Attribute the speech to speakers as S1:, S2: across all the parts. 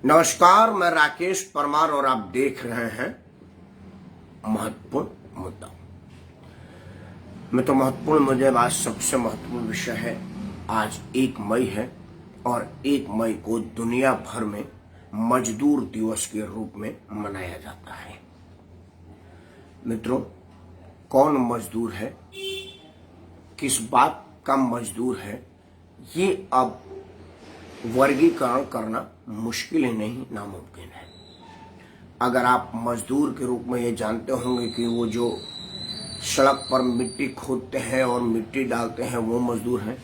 S1: नमस्कार, मैं राकेश परमार और आप देख रहे हैं महत्वपूर्ण मुद्दा। महत्वपूर्ण मुद्दे आज सबसे महत्वपूर्ण विषय है। आज 1 मई है और 1 मई को दुनिया भर में मजदूर दिवस के रूप में मनाया जाता है। मित्रों, कौन मजदूर है, किस बात का मजदूर है, ये अब वर्गीकरण करना मुश्किल ही नहीं, नामुमकिन है। अगर आप मजदूर के रूप में ये जानते होंगे कि वो जो सड़क पर मिट्टी खोदते हैं और मिट्टी डालते हैं वो मजदूर हैं,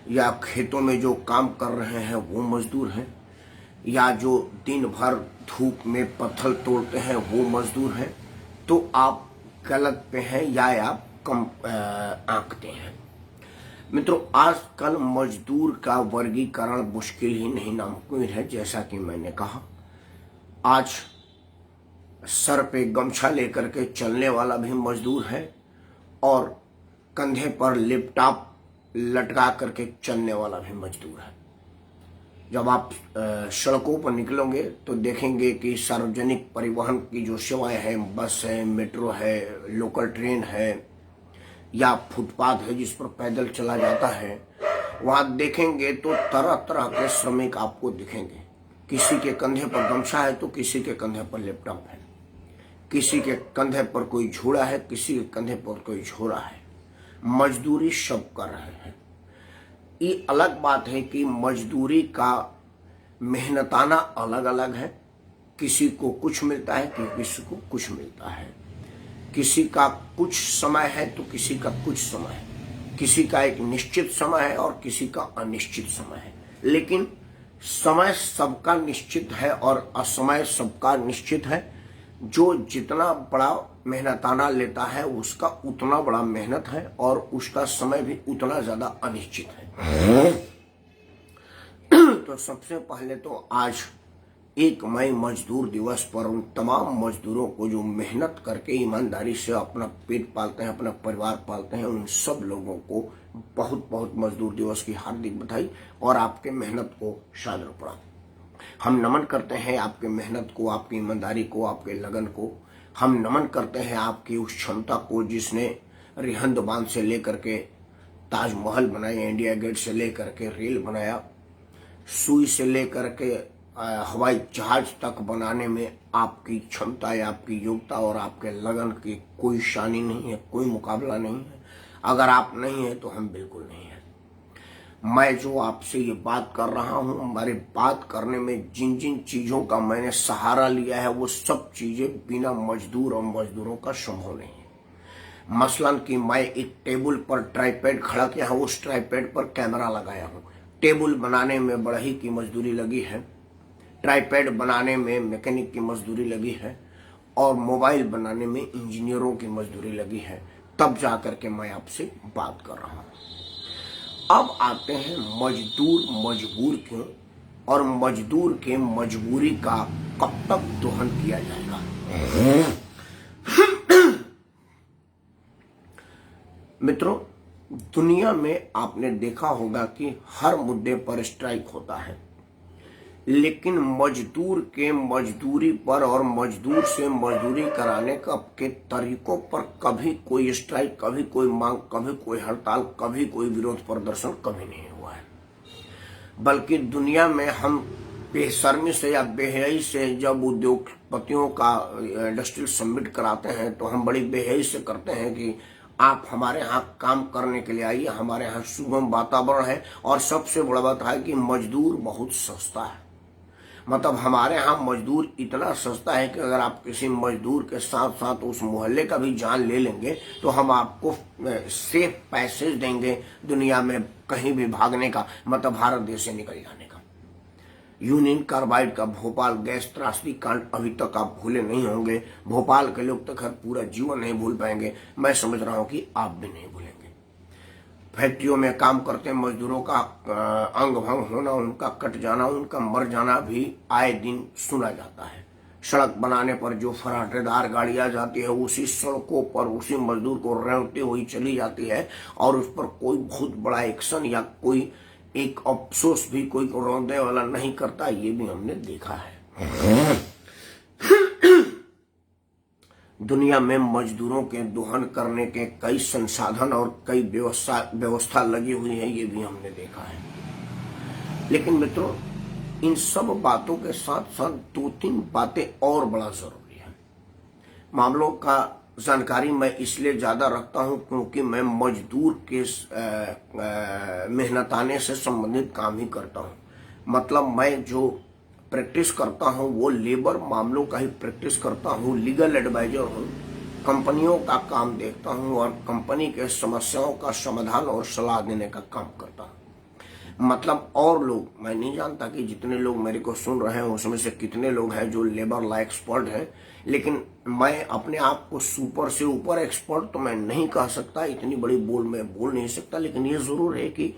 S1: या खेतों में जो काम कर रहे हैं वो मजदूर हैं, या जो दिन भर धूप में पत्थर तोड़ते हैं वो मजदूर हैं, तो आप गलत पे हैं या आप कम आंकते हैं। मित्रों, आजकल मजदूर का वर्गीकरण मुश्किल ही नहीं, नामुमकिन है। जैसा कि मैंने कहा, आज सर पे गमछा लेकर के चलने वाला भी मजदूर है और कंधे पर लैपटॉप लटका करके चलने वाला भी मजदूर है। जब आप सड़कों पर निकलोगे तो देखेंगे कि सार्वजनिक परिवहन की जो सेवाएं हैं, बस है, मेट्रो है, लोकल ट्रेन है, या फुटपाथ है जिस पर पैदल चला जाता है, वहां देखेंगे तो तरह तरह के श्रमिक आपको दिखेंगे। किसी के कंधे पर गमछा है तो किसी के कंधे पर लैपटॉप है, किसी के कंधे पर कोई झोला है, किसी के कंधे पर कोई झोला है। मजदूरी सब कर रहे हैं। ये अलग बात है कि मजदूरी का मेहनताना अलग अलग है। किसी को कुछ मिलता है कि किसी को कुछ मिलता है। किसी का कुछ समय है तो किसी का कुछ समय है। किसी का एक निश्चित समय है और किसी का अनिश्चित समय है। लेकिन समय सबका निश्चित है और असमय सबका निश्चित है। जो जितना बड़ा मेहनताना लेता है उसका उतना बड़ा मेहनत है और उसका समय भी उतना ज्यादा अनिश्चित है। तो सबसे पहले तो आज 1 मई मजदूर दिवस पर उन तमाम मजदूरों को जो मेहनत करके ईमानदारी से अपना पेट पालते हैं, अपना परिवार पालते हैं, उन सब लोगों को बहुत बहुत मजदूर दिवस की हार्दिक बधाई और आपके मेहनत को सादर प्रणाम। हम नमन करते हैं आपके मेहनत को, आपकी ईमानदारी को, आपके लगन को। हम नमन करते हैं आपकी उस क्षमता को जिसने रिहंद बांध से लेकर के ताजमहल बनाया, इंडिया गेट से लेकर के रेल बनाया, सुई से लेकर के हवाई जहाज तक बनाने में आपकी क्षमता या आपकी योग्यता और आपके लगन की कोई शानी नहीं है, कोई मुकाबला नहीं है। अगर आप नहीं है तो हम बिल्कुल नहीं है। मैं जो आपसे ये बात कर रहा हूं, हमारे बात करने में जिन जिन चीजों का मैंने सहारा लिया है वो सब चीजें बिना मजदूर और मजदूरों का संभव नहीं है। मसलन कि मैं एक टेबल पर ट्राइपैड खड़ा किया हूं, उस ट्राइपैड पर कैमरा लगाया हूं। टेबल बनाने में बढ़ई की मजदूरी लगी है, ट्राइपैड बनाने में मैकेनिक की मजदूरी लगी है और मोबाइल बनाने में इंजीनियरों की मजदूरी लगी है। तब जाकर के मैं आपसे बात कर रहा हूं। अब आते हैं मजदूर मजबूर क्यों और मजदूर के मजबूरी का कब तक दोहन किया जाएगा। मित्रों, दुनिया में आपने देखा होगा कि हर मुद्दे पर स्ट्राइक होता है, लेकिन मजदूर के मजदूरी पर और मजदूर से मजदूरी कराने के तरीकों पर कभी कोई स्ट्राइक, कभी कोई मांग, कभी कोई हड़ताल, कभी कोई विरोध प्रदर्शन कभी नहीं हुआ है। बल्कि दुनिया में हम बेशर्मी से या बेहयाई से जब उद्योगपतियों का इंडस्ट्रियल समिट कराते हैं तो हम बड़ी बेहयाई से करते हैं कि आप हमारे यहाँ काम करने के लिए आइए, हमारे यहाँ सुगम वातावरण है और सबसे बड़ा बात है कि मजदूर बहुत सस्ता है। मतलब हमारे यहाँ मजदूर इतना सस्ता है कि अगर आप किसी मजदूर के साथ साथ उस मोहल्ले का भी जान ले लेंगे तो हम आपको सेफ पैसेज देंगे दुनिया में कहीं भी भागने का, मतलब भारत देश से निकल जाने का। यूनियन कार्बाइड का भोपाल गैस त्रासदी कांड अभी तक आप भूले नहीं होंगे। भोपाल के लोग तो खैर पूरा जीवन नहीं भूल पाएंगे, मैं समझ रहा हूं कि आप भी नहीं भूलेंगे। फैक्ट्रियों में काम करते मजदूरों का अंग भंग होना, उनका कट जाना, उनका मर जाना भी आए दिन सुना जाता है। सड़क बनाने पर जो फराटेदार गाड़ियां जाती है उसी सड़कों पर उसी मजदूर को रेंगते हुई चली जाती है और उस पर कोई बहुत बड़ा एक्शन या कोई एक अफसोस भी कोई रोने वाला नहीं करता, ये भी हमने देखा है। दुनिया में मजदूरों के दोहन करने के कई संसाधन और कई व्यवस्था लगी हुई है, ये भी हमने देखा है। लेकिन मित्रों, इन सब बातों के साथ साथ 2-3 बातें और बड़ा जरूरी है। मामलों का जानकारी मैं इसलिए ज्यादा रखता हूं क्योंकि मैं मजदूर के मेहनताने से संबंधित काम ही करता हूं। मतलब मैं जो प्रैक्टिस करता हूं वो लेबर मामलों का ही प्रैक्टिस करता हूं, लीगल एडवाइजर हूं, कंपनियों का काम देखता हूं और कंपनी के समस्याओं का समाधान और सलाह देने का काम करता हूं। मतलब और लोग, मैं नहीं जानता कि जितने लोग मेरे को सुन रहे हैं उसमें से कितने लोग हैं जो लेबर लॉ एक्सपर्ट है, लेकिन मैं अपने आप को सुपर से ऊपर एक्सपर्ट तो मैं नहीं कह सकता, इतनी बड़ी मैं बोल नहीं सकता। लेकिन ये जरूर है कि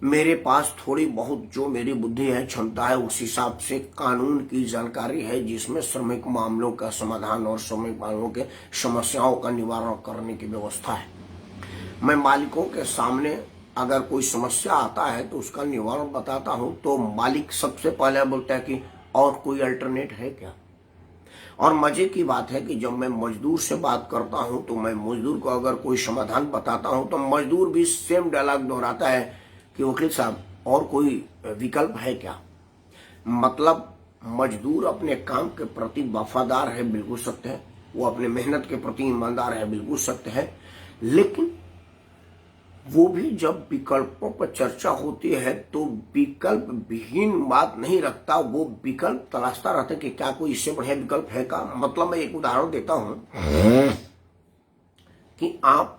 S1: मेरे पास थोड़ी बहुत जो मेरी बुद्धि है, क्षमता है, उस हिसाब से कानून की जानकारी है जिसमें श्रमिक मामलों का समाधान और श्रमिक मामलों के समस्याओं का निवारण करने की व्यवस्था है। मैं मालिकों के सामने अगर कोई समस्या आता है तो उसका निवारण बताता हूं, तो मालिक सबसे पहले बोलता है कि और कोई अल्टरनेट है क्या। और मजे की बात है कि जब मैं मजदूर से बात करता हूं तो मैं मजदूर को अगर कोई समाधान बताता हूं तो मजदूर भी सेम डायलॉग दोहराता है कि वकील साहब और कोई विकल्प है क्या। मतलब मजदूर अपने काम के प्रति वफादार है, बिल्कुल सत्य है, वो अपने मेहनत के प्रति ईमानदार है, बिल्कुल सत्य है। लेकिन वो भी जब विकल्पों पर चर्चा होती है तो विकल्प विहीन बात नहीं रखता, वो विकल्प तलाशता रहता है कि क्या कोई इससे बढ़िया विकल्प है का। मतलब मैं एक उदाहरण देता हूं कि आप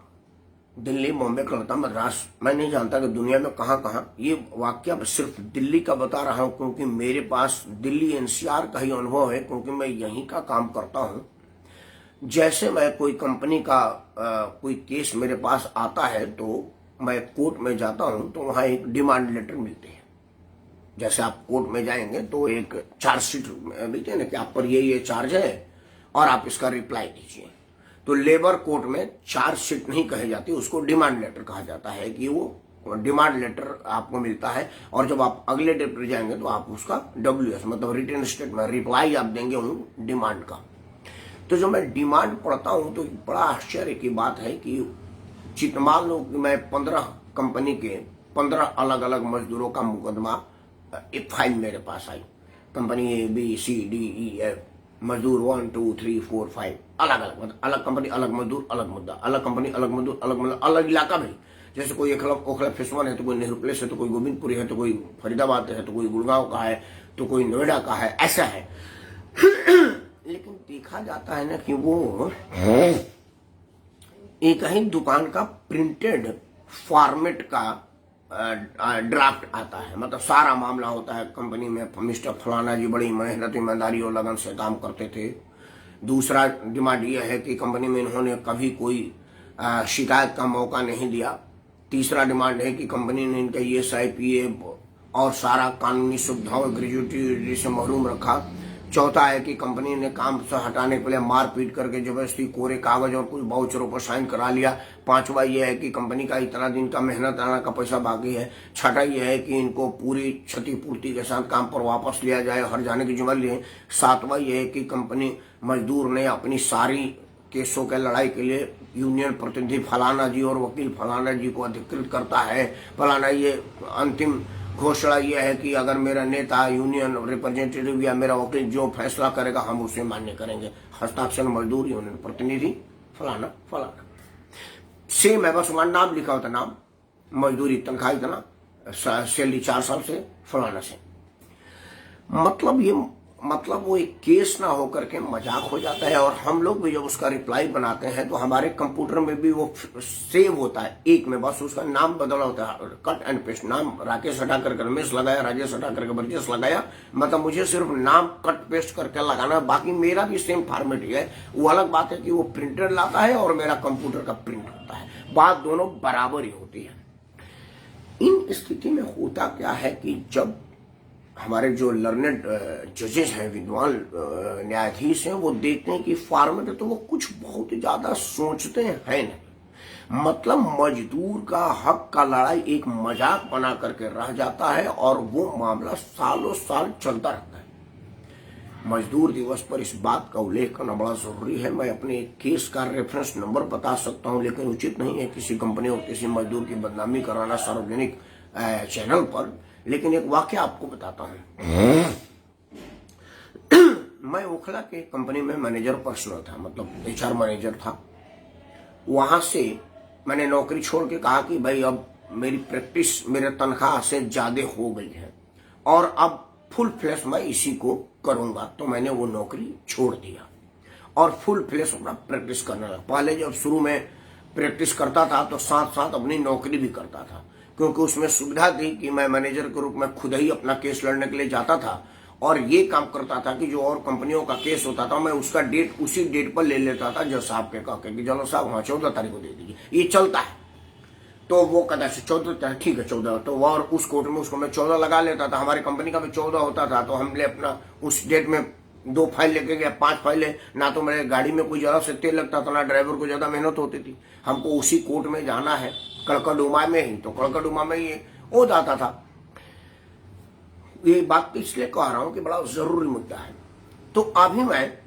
S1: दिल्ली, बॉम्बे, कलकत्ता, मद्रास, मैं नहीं जानता कि दुनिया में कहां कहां, ये वाक्य सिर्फ दिल्ली का बता रहा हूं क्योंकि मेरे पास दिल्ली एनसीआर का ही अनुभव है, क्योंकि मैं यहीं का काम करता हूं। जैसे मैं कोई कंपनी का कोई केस मेरे पास आता है तो मैं कोर्ट में जाता हूं तो वहां एक डिमांड लेटर मिलती है। जैसे आप कोर्ट में जाएंगे तो एक चार्जशीट मिलती है ना कि आप पर ये चार्ज है और आप इसका रिप्लाई दीजिए। तो लेबर कोर्ट में चार्जशीट नहीं कही जाती, उसको डिमांड लेटर कहा जाता है कि वो डिमांड लेटर आपको मिलता है और जब आप अगले डे पर जाएंगे तो आप उसका WS मतलब रिटन स्टेटमेंट रिप्लाई आप देंगे उन डिमांड का। तो जब मैं डिमांड पढ़ता हूं तो बड़ा आश्चर्य की बात है कि मान लो कि मैं 15 कंपनी के 15 अलग अलग मजदूरों का मुकदमा एक फाइल मेरे पास आई। कंपनी ABCDEF मजदूर 1 2 3 4 5 अलग अलग, मतलब अलग कंपनी अलग मजदूर अलग मुद्दा, अलग कंपनी अलग मजदूर अलग, मतलब अलग इलाका भी। जैसे कोई ओखला फेसवन है तो कोई नेहरू प्लेस है तो कोई गोविंदपुरी है तो कोई फरीदाबाद है तो कोई गुड़गांव का है तो कोई नोएडा का है, ऐसा है। लेकिन देखा जाता है ना कि वो एक ही दुकान का प्रिंटेड फॉर्मेट का ड्राफ्ट आता है। मतलब सारा मामला होता है कंपनी में, मिस्टर फलाना जी बड़ी मेहनत ईमानदारी और लगन से काम करते थे। दूसरा डिमांड यह है कि कंपनी में इन्होंने कभी कोई शिकायत का मौका नहीं दिया। तीसरा डिमांड है कि कंपनी ने इनका ESI PF और सारा कानूनी सुविधाओं ग्रेजुएटी से महरूम रखा। चौथा है कि कंपनी ने काम से हटाने के लिए मारपीट करके जबरदस्ती कोरे कागज और कुछ वाउचरों पर साइन करा लिया। पांचवा यह है कि कंपनी का इतना दिन का मेहनत आना का पैसा बाकी है। छठा यह है कि इनको पूरी क्षतिपूर्ति के साथ काम पर वापस लिया जाए, हर जाने की जिम्मेदारी है। सातवां यह है कि कंपनी मजदूर ने अपनी सारी केसों के लड़ाई के लिए यूनियन प्रतिनिधि फलाना जी और वकील फलाना जी को अधिकृत करता है। फलाना ये अंतिम घोषणा यह है कि अगर मेरा नेता, यूनियन रिप्रेजेंटेटिव या मेरा वकील जो फैसला करेगा हम उसे मान्य करेंगे। हस्ताक्षर मजदूर यूनियन प्रतिनिधि फलाना फलाना, सेम है, बस वहां नाम लिखा होता, नाम, मजदूरी तनख्वाह इतना, सैलरी 4 साल से फलाना से। मतलब वो एक केस ना होकर के मजाक हो जाता है। और हम लोग भी जब उसका रिप्लाई बनाते हैं तो हमारे कंप्यूटर में भी वो सेव होता है एक में, बस उसका नाम बदला होता है, कट एंड पेस्ट। नाम राकेश हटा करके रमेश लगाया, राजेश हटा करके ब्रजेश लगाया। मतलब मुझे सिर्फ नाम कट पेस्ट करके लगाना, बाकी मेरा भी सेम फॉर्मेट ही है। वो अलग बात है कि वो प्रिंटर लाता है और मेरा कंप्यूटर का प्रिंट होता है, बात दोनों बराबर ही होती है। इन स्थिति में होता क्या है कि जब हमारे जो लर्नेड जजेस हैं, विद्वान न्यायाधीश हैं, वो देखते हैं कि फॉर्मेट है तो वो कुछ बहुत ज्यादा सोचते हैं नहीं। मतलब मजदूर का हक का लड़ाई एक मजाक बना करके रह जाता है और वो मामला सालों साल चलता रहता है। मजदूर दिवस पर इस बात का उल्लेख करना बड़ा जरूरी है। मैं अपने एक केस का रेफरेंस नंबर बता सकता हूं, लेकिन उचित नहीं है किसी कंपनी और किसी मजदूर की बदनामी कराना सार्वजनिक चैनल पर। लेकिन एक वाक्य आपको बताता हूं। मैं ओखला के कंपनी में मैनेजर पर्सनल था, मतलब HR मैनेजर था। वहां से मैंने नौकरी छोड़ के कहा कि भाई अब मेरी प्रैक्टिस मेरे तनख्वाह से ज्यादा हो गई है और अब फुल फ्लैश मैं इसी को करूंगा। तो मैंने वो नौकरी छोड़ दिया और फुल फ्लैश अपना प्रैक्टिस करने लगा। पहले जब शुरू में प्रैक्टिस करता था तो साथ साथ अपनी नौकरी भी करता था, क्योंकि उसमें सुविधा थी कि मैं मैनेजर के रूप में खुद ही अपना केस लड़ने के लिए जाता था और ये काम करता था कि जो और कंपनियों का केस होता था मैं उसका डेट उसी डेट पर ले लेता था जज साहब के कह के कि चलो साहब हाँ 14 तारीख को दे दीजिए, ये चलता है। तो वो कहता 14 ठीक है 14, तो और उस कोर्ट में उसको मैं 14 लगा लेता था। हमारी कंपनी का भी 14 होता था, तो हमने अपना उस डेट में 2 फाइल लेके गया, 5 फाइलें। ना तो मेरे गाड़ी में कोई जरा से तेल लगता था, ना ड्राइवर को ज्यादा मेहनत होती थी। हमको उसी कोर्ट में जाना है कड़कड़ुमा में ही, तो कड़कड़ुमा में ही हो जाता था। ये बात तो इसलिए कह रहा हूं कि बड़ा जरूरी मुद्दा है। तो अभी मैं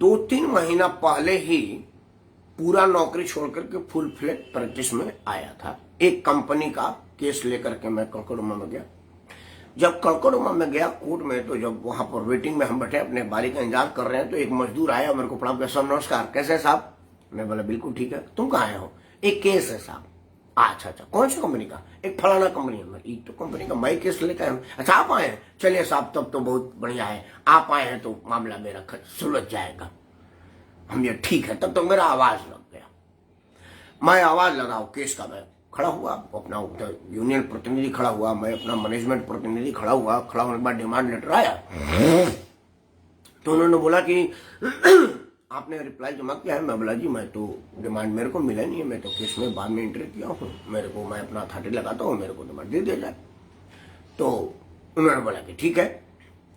S1: 2-3 महीना पहले ही पूरा नौकरी छोड़ करके फुल फ्लैट प्रैक्टिस में आया था। एक कंपनी का केस लेकर के मैं कड़कड़ुमा में गया। जब कड़कड़ुमा में गया कोर्ट में, तो जब वहां पर वेटिंग में हम बैठे अपने बारी का इंतजार कर रहे हैं, तो एक मजदूर आया, मेरे को प्रणाम किया, साहब नमस्कार, कैसे साहब? मैं बोला बिल्कुल ठीक है, तुम कहाँ आए हो? एक केस है साहब। अच्छा, कौन सी कंपनी का? एक फलाना कंपनी है। एक तो कंपनी का मैं केस लेकर आया हूँ। अच्छा आप आए हैं, चलिए साहब तब तो बहुत बढ़िया है, आप आए हैं तो मामला मेरा सुलझ जाएगा। हम ये ठीक है। तब तो मेरा आवाज लग गया, मैं आवाज लगाऊ केस का। मैं खड़ा हुआ, अपना यूनियन प्रतिनिधि खड़ा हुआ, मैं अपना मैनेजमेंट प्रतिनिधि खड़ा हुआ। खड़ा होने के बाद डिमांड लेटर आया, तो उन्होंने बोला कि आपने रिप्लाई जमा किया है? मैं बोला जी मैं तो डिमांड मेरे को मिला नहीं है, मैं तो केस में बाद में एंट्री किया हूँ, मेरे को मैं अपना अथॉरिटी लगाता हूँ, मेरे को डिमांड दे दिया जाए। तो उन्होंने बोला कि ठीक है।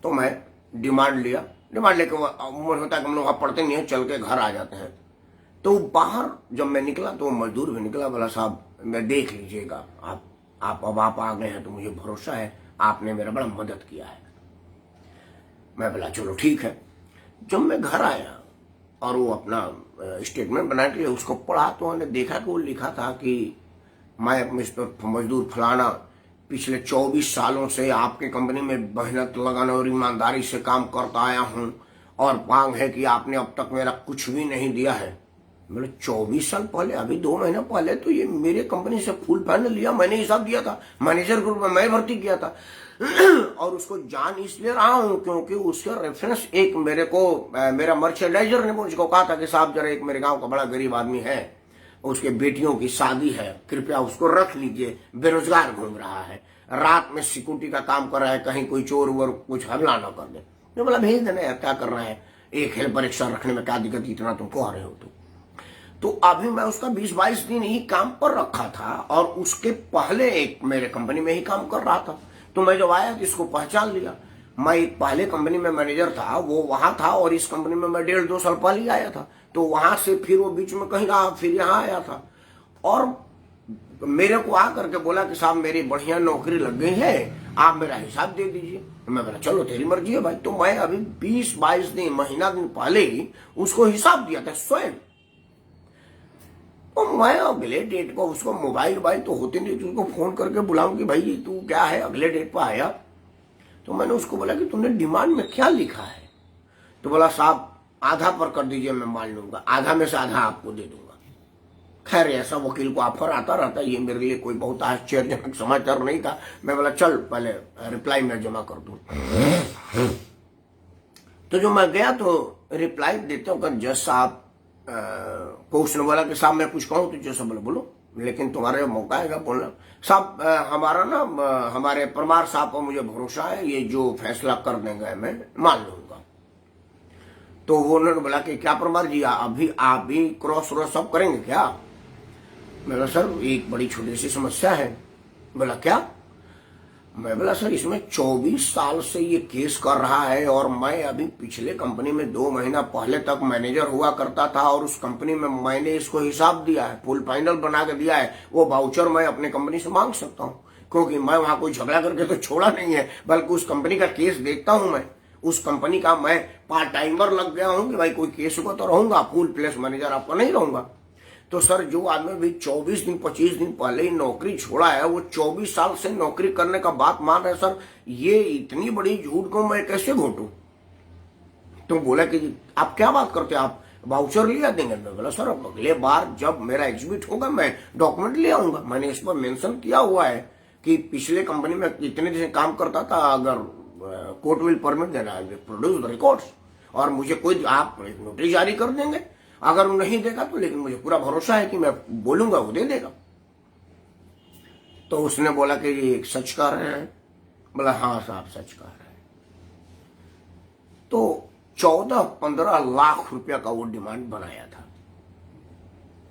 S1: तो मैं डिमांड लिया। डिमांड लेके उम्र होता है कि हम लोग पढ़ते नहीं है, चल के घर आ जाते हैं। तो बाहर जब मैं निकला तो मजदूर भी निकला, बोला साहब मैं देख लीजिएगा, आप अब आप आ गए हैं तो मुझे भरोसा है आपने मेरा बड़ा मदद किया है। मैं बोला चलो ठीक है। जब मैं घर आया और वो अपना स्टेटमेंट बना के उसको पढ़ा, तो मैंने देखा कि वो लिखा था कि मैं मिस्टर मजदूर फलाना पिछले 24 सालों से आपके कंपनी में मेहनत लगाने और ईमानदारी से काम करता आया हूं और मांग है कि आपने अब तक मेरा कुछ भी नहीं दिया है। मतलब 24 साल पहले, अभी 2 महीना पहले तो ये मेरे कंपनी से फुल फाइनल लिया, मैंने हिसाब दिया था, मैनेजर ग्रुप में मैं भर्ती किया था। और उसको जान इसलिए रहा हूं क्योंकि उसका रेफरेंस एक मेरे को मेरा मर्चेंडाइजर ने मुझको कहा था कि साहब जरा एक मेरे गांव का बड़ा गरीब आदमी है, उसके बेटियों की शादी है, कृपया उसको रख लीजिए, बेरोजगार घूम रहा है, रात में सिक्योरिटी का काम कर रहा है, कहीं कोई चोर वोर कुछ हमला न कर दे। मैं बोला भेज देना यार, क्या करना है, एक हेल्पर एक्स्ट्रा रखने में क्या दिक्कत, इतना तुम कह रहे हो। तो अभी मैं उसका 20-22 दिन ही काम पर रखा था और उसके पहले एक मेरे कंपनी में ही काम कर रहा था। तो मैं जब आया तो इसको पहचान लिया। मैं एक पहले कंपनी में मैनेजर था, वो वहां था, और इस कंपनी में मैं 1.5-2 साल पहले ही आया था। तो वहां से फिर वो बीच में कहीं रहा, फिर यहाँ आया था और मेरे को आकर के बोला कि साहब मेरी बढ़िया नौकरी लग गई है, आप मेरा हिसाब दे दीजिए। मैं बोला चलो तेरी मर्जी है भाई। तो मैं अभी 20-22 दिन महीना दिन पहले ही उसको हिसाब दिया था स्वयं। तो मैं अगले डेट को उसको मोबाइल तो होते नहीं, तो उसको फोन करके बुलाऊं कि भाई तू क्या है, अगले डेट पर आया। तो मैंने उसको बोला कि तुमने डिमांड में क्या लिखा है? तो बोला साहब आधा पर कर दीजिए, मैं मान लूंगा, आधा में से आधा आपको दे दूंगा। खैर ऐसा वकील को ऑफर आता रहता है, ये मेरे लिए कोई बहुत आश्चर्यजनक समाचार नहीं था। मैं बोला चल पहले रिप्लाई में जमा कर दूं। तो जो मैं गया तो रिप्लाई देते हो जज साहब को उसने बोला कि साहब मैं कुछ कहूं तो जैसा बोलो, लेकिन तुम्हारा जब मौका आएगा बोलना। साहब हमारा ना हमारे परमार साहब पर मुझे भरोसा है, ये जो फैसला कर देंगे मैं मान लूंगा। तो वो उन्होंने बोला कि क्या परमार जी अभी आप भी क्रॉस व्रॉस सब करेंगे क्या? मैं बोला सर एक बड़ी छोटी सी समस्या है। बोला क्या? मैं बोला सर इसमें 24 साल से ये केस कर रहा है और मैं अभी पिछले कंपनी में 2 महीना पहले तक मैनेजर हुआ करता था और उस कंपनी में मैंने इसको हिसाब दिया है, फुल फाइनल बना के दिया है। वो वाउचर मैं अपने कंपनी से मांग सकता हूँ क्योंकि मैं वहां कोई झगड़ा करके तो छोड़ा नहीं है, बल्कि उस कंपनी का केस देखता हूं मैं, उस कंपनी का मैं पार्ट टाइमर लग गया हूं कि भाई कोई केस हुआ तो रहूंगा, फुल प्लेस मैनेजर आपका नहीं रहूंगा। तो सर जो आदमी भी 24 दिन 25 दिन पहले ही नौकरी छोड़ा है, वो 24 साल से नौकरी करने का बात मान रहे सर, ये इतनी बड़ी झूठ को मैं कैसे घोटूं? तो बोला कि आप क्या बात करते हैं, आप वाउचर लिया देंगे? मैं बोला सर अगले बार जब मेरा एग्जिबिट होगा मैं डॉक्यूमेंट ले आऊंगा। मैंने इस पर मेंशन किया हुआ है कि पिछले कंपनी में इतने दिन काम करता था, अगर कोर्ट विल परमिट देना प्रोड्यूस द रिकॉर्ड्स, और मुझे कोई आप नोटिस जारी कर देंगे अगर वो नहीं देगा तो, लेकिन मुझे पूरा भरोसा है कि मैं बोलूंगा वो दे देगा। तो उसने बोला कि ये सच कह रहे हैं? बोला हाँ साहब सच कह रहे हैं। तो 14-15 लाख रुपया का वो डिमांड बनाया था।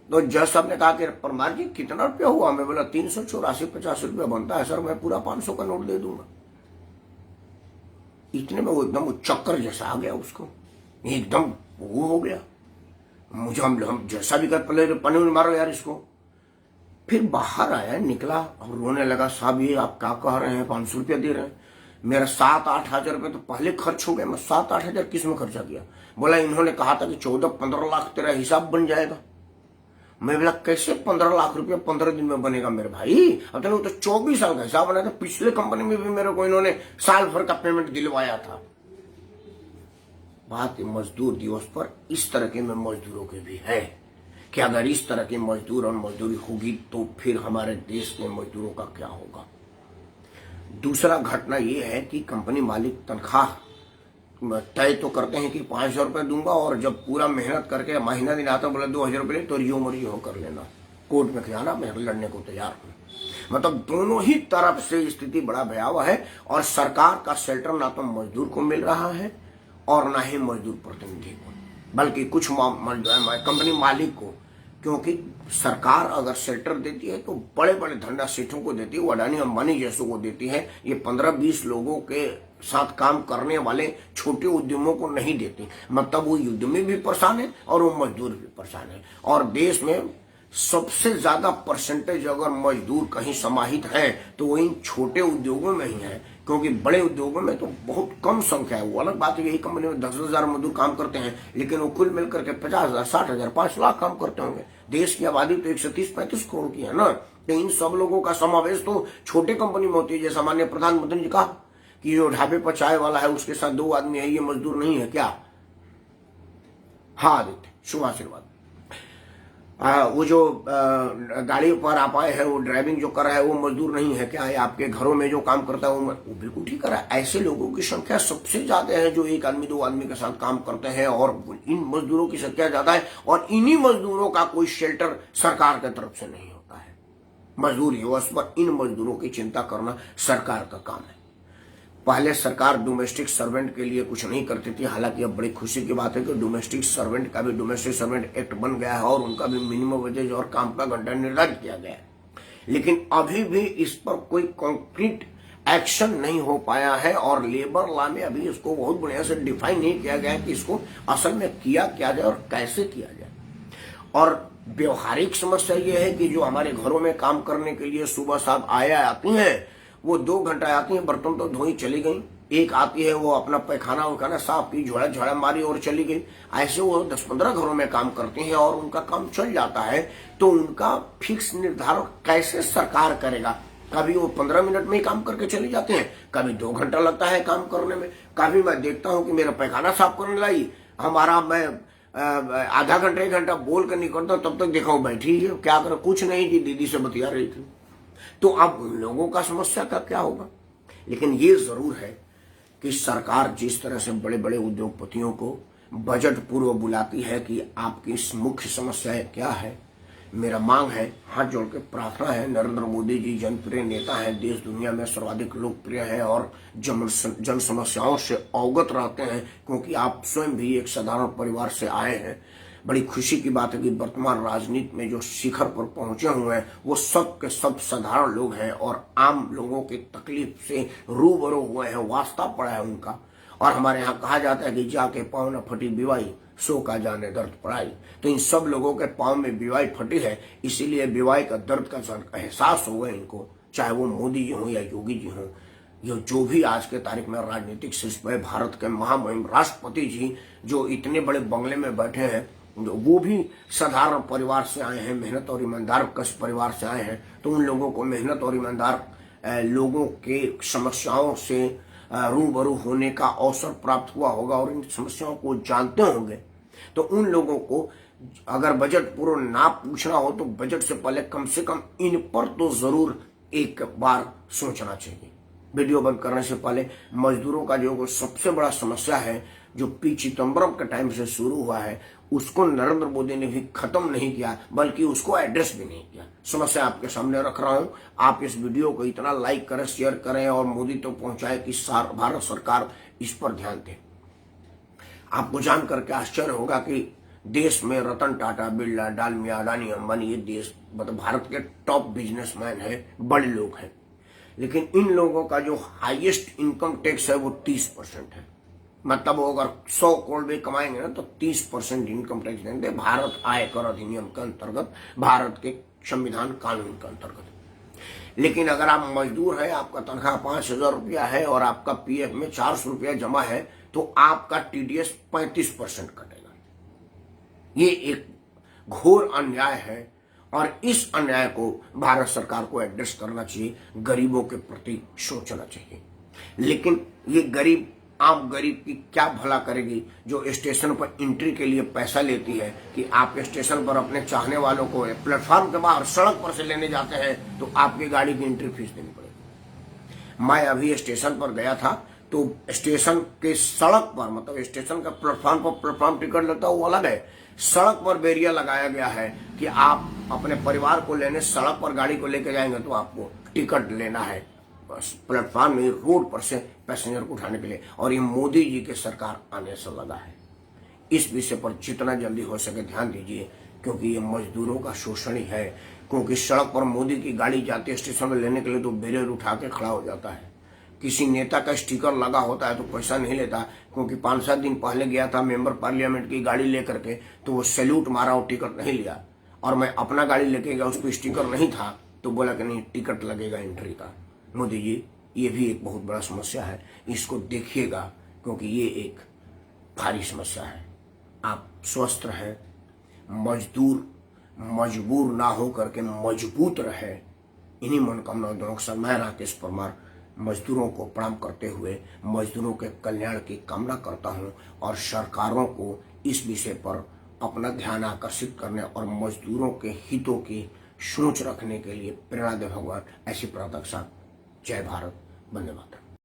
S1: तो जज साहब ने कहा कि परमार जी कितना रुपया हुआ? मैं बोला 384-50 रुपया बनता है सर, मैं पूरा 500 का नोट दे दूंगा। इतने में वो एकदम चक्कर जैसा आ गया उसको, एकदम वो हो गया। मुझे हम जैसा भी कर पहले पने मारो यार इसको। फिर बाहर आया, निकला और रोने लगा, साहब ये आप क्या कह रहे हैं, 500 रुपया दे रहे हैं? मेरा 7-8 हजार रुपये तो पहले खर्च हो गया, मैं 7-8 हजार किस में खर्चा किया? बोला इन्होंने कहा था कि 14-15 लाख तेरा हिसाब बन जाएगा। मैं बोला कैसे 15 लाख रुपया 15 दिन में बनेगा मेरे भाई? अब तो 24 साल का हिसाब बनाया था, पिछले कंपनी में भी मेरे को इन्होंने साल भर का पेमेंट दिलवाया था। बात मजदूर दिवस पर इस तरह के में मजदूरों के भी है कि अगर इस तरह के मजदूर और मजदूरी होगी तो फिर हमारे देश के मजदूरों का क्या होगा। दूसरा घटना यह है कि कंपनी मालिक तनख्वाह तय तो करते हैं कि 5,000 रुपये दूंगा, और जब पूरा मेहनत करके महीना दिन आता बोला 2,000 रुपये तो रियो मर्जी हो कर लेना, कोर्ट में जाना, मैं लड़ने को तैयार हूं। मतलब दोनों ही तरफ से स्थिति बड़ा भयावह है, और सरकार का शेल्टर ना तो मजदूर को मिल रहा है और ना ही मजदूर प्रतिनिधि को, बल्कि कुछ कंपनी मालिक को। क्योंकि सरकार अगर शेल्टर देती है तो बड़े बड़े धंधा सेठों को देती है, वो अडानी अंबानी जैसों को देती है। ये 15-20 लोगों के साथ काम करने वाले छोटे उद्यमों को नहीं देती। मतलब वो उद्यमी भी परेशान है और वो मजदूर भी परेशान है। और देश में सबसे ज्यादा परसेंटेज अगर मजदूर कहीं समाहित है तो वो इन छोटे उद्योगों में ही है, क्योंकि बड़े उद्योगों में तो बहुत कम संख्या है। वो अलग बात है, यही कंपनी में 10,000 मजदूर काम करते हैं, लेकिन वो कुल मिलकर के 50,000, 60,000, 5 लाख काम करते होंगे। देश की आबादी तो 130-135 करोड़ की है ना, तो इन सब लोगों का समावेश तो छोटे कंपनी में होती है। जैसा माननीय प्रधानमंत्री जी कहा कि जो ढाबे पर चाय वाला है उसके साथ 2 आदमी है, ये मजदूर नहीं है क्या? हाँ आदित्य, शुभ आशीर्वाद। वो जो गाड़ी पर आप आए हैं, वो ड्राइविंग जो कर रहा है वो मजदूर नहीं है क्या? आपके घरों में जो काम करता है वो बिल्कुल ठीक कर रहा है। ऐसे लोगों की संख्या सबसे ज्यादा है जो 1 आदमी 2 आदमी के साथ काम करते हैं, और इन मजदूरों की संख्या ज्यादा है। और इन्हीं मजदूरों का कोई शेल्टर सरकार की तरफ से नहीं होता है। मजदूर दिवस पर इन मजदूरों की चिंता करना सरकार का काम है। पहले सरकार डोमेस्टिक सर्वेंट के लिए कुछ नहीं करती थी, हालांकि अब बड़ी खुशी की बात है कि डोमेस्टिक सर्वेंट का भी डोमेस्टिक सर्वेंट एक्ट बन गया है और उनका भी मिनिमम वेजेज और काम का घंटा निर्धारित किया गया है। लेकिन अभी भी इस पर कोई कॉन्क्रीट एक्शन नहीं हो पाया है, और लेबर लॉ में अभी इसको बहुत बढ़िया से डिफाइन नहीं किया गया है कि इसको असल में किया क्या जाए और कैसे किया जाए। और व्यवहारिक समस्या ये है कि जो हमारे घरों में काम करने के लिए सुबह साहब आती हैं, वो 2 घंटा आती हैं, बर्तन तो धोई चली गई। एक आती है वो अपना पैखाना उखाना साफ की, झोड़ा झाड़ा मारी और चली गई। ऐसे वो 10-15 घरों में काम करते हैं और उनका काम चल जाता है। तो उनका फिक्स निर्धारण कैसे सरकार करेगा? कभी वो 15 मिनट में ही काम करके चले जाते हैं, कभी 2 घंटा लगता है काम करने में। कभी मैं देखता हूँ कि मेरा पैखाना साफ करने लाई, हमारा मैं आधा घंटा 1 घंटा बोल कर निकलता हूँ, तब तक देखा हूँ बैठी है, क्या करो? कुछ नहीं जी, दीदी से बतिया रही थी। तो अब उन लोगों का समस्या का क्या होगा? लेकिन ये जरूर है कि सरकार जिस तरह से बड़े बड़े उद्योगपतियों को बजट पूर्व बुलाती है कि आपकी मुख्य समस्याएं क्या है, मेरा मांग है, हाथ जोड़ के प्रार्थना है, नरेंद्र मोदी जी जनप्रिय नेता हैं, देश दुनिया में सर्वाधिक लोकप्रिय हैं और जन समस्याओं से अवगत रहते हैं, क्योंकि आप स्वयं भी एक साधारण परिवार से आए हैं। बड़ी खुशी की बात है कि वर्तमान राजनीति में जो शिखर पर पहुंचे हुए हैं वो सब के सब साधारण लोग हैं और आम लोगों की तकलीफ से रूबरू हुए हैं, वास्ता पड़ा है उनका। और हमारे यहाँ कहा जाता है कि जाके पाँव न फटी बिवाई, सो का जाने दर्द पड़ाई। तो इन सब लोगों के पाँव में बिवाई फटी है, इसीलिए बिवाई का दर्द का एहसास होगा इनको, चाहे वो मोदी जी हों या योगी जी हों। ये जो भी आज के तारीख में राजनीतिक शीर्ष पे भारत के महामहिम राष्ट्रपति जी जो इतने बड़े बंगले में बैठे हैं, वो भी साधारण परिवार से आए हैं, मेहनत और ईमानदार कश परिवार से आए हैं। तो उन लोगों को मेहनत और ईमानदार लोगों के समस्याओं से रूबरू होने का अवसर प्राप्त हुआ होगा और इन समस्याओं को जानते होंगे। तो उन लोगों को अगर बजट पूर्व ना पूछना हो तो बजट से पहले से कम इन पर तो जरूर एक बार सोचना चाहिए। वीडियो बंद करने से पहले मजदूरों का जो सबसे बड़ा समस्या है, जो पी चिदम्बरम के टाइम से शुरू हुआ है, उसको नरेंद्र मोदी ने भी खत्म नहीं किया, बल्कि उसको एड्रेस भी नहीं किया। समस्या आपके सामने रख रहा हूं। आप इस वीडियो को इतना लाइक करें, शेयर करें और मोदी तो पहुंचाए कि भारत सरकार इस पर ध्यान दे। आपको जान करके आश्चर्य होगा कि देश में रतन टाटा, बिरला, डालमिया, अडानी, अंबानी, ये देश मतलब भारत के टॉप बिजनेसमैन है, बड़े लोग हैं, लेकिन इन लोगों का जो हाईएस्ट इनकम टैक्स है वो 30% है। मतलब वो अगर 100 करोड़ भी कमाएंगे ना तो 30% इनकम टैक्स देंगे भारत आयकर अधिनियम के अंतर्गत, भारत के संविधान कानून के अंतर्गत। लेकिन अगर आप मजदूर है, आपका तनख्वाह 5,000 रुपया है और आपका पीएफ में 400 रुपया जमा है, तो आपका टीडीएस 35% कटेगा। ये एक घोर अन्याय है और इस अन्याय को भारत सरकार को एड्रेस करना चाहिए, गरीबों के प्रति सोचना चाहिए। लेकिन ये गरीब, आम गरीब की क्या भला करेगी जो स्टेशन पर एंट्री के लिए पैसा लेती है कि आप स्टेशन पर अपने चाहने वालों को प्लेटफॉर्म के बाहर सड़क पर से लेने जाते हैं तो आपकी गाड़ी की एंट्री फीस देनी पड़ेगी। मैं अभी स्टेशन पर गया था तो स्टेशन के सड़क पर, मतलब स्टेशन का प्लेटफॉर्म पर प्लेटफॉर्म टिकट लेता वो अलग है, सड़क पर बैरियर लगाया गया है कि आप अपने परिवार को लेने सड़क पर गाड़ी को लेकर जाएंगे तो आपको टिकट लेना है, बस प्लेटफॉर्म में रोड पर से पैसेंजर को उठाने के लिए। और ये मोदी जी के सरकार आने से लगा है। इस विषय पर जितना जल्दी हो सके ध्यान दीजिए, क्योंकि ये मजदूरों का शोषण ही है। क्योंकि सड़क पर मोदी की गाड़ी जाती है स्टेशन में लेने के लिए तो बैरियर उठा के खड़ा हो जाता है। किसी नेता का स्टिकर लगा होता है तो पैसा नहीं लेता, क्योंकि 5-7 दिन पहले गया था मेंबर पार्लियामेंट की गाड़ी लेकर के, तो वो सैल्यूट मारा और टिकट नहीं लिया। और मैं अपना गाड़ी लेके गया, उस पर स्टिकर नहीं था तो बोला कि नहीं टिकट लगेगा एंट्री का। मोदी जी, ये भी एक बहुत बड़ा समस्या है, इसको देखिएगा क्योंकि ये एक भारी समस्या है। आप स्वस्थ रहे, मजबूर ना हो करके मजबूत रहे, इन्हीं मनोकामनाओं दोनों के साथ मैं राकेश परमार मजदूरों को प्रणाम करते हुए मजदूरों के कल्याण की कामना करता हूं और सरकारों को इस विषय पर अपना ध्यान आकर्षित करने और मजदूरों के हितों की सोच रखने के लिए प्रेरणा दे भगवान। ऐसी प्रार्थना के साथ जय भारत, वंदे मातरम।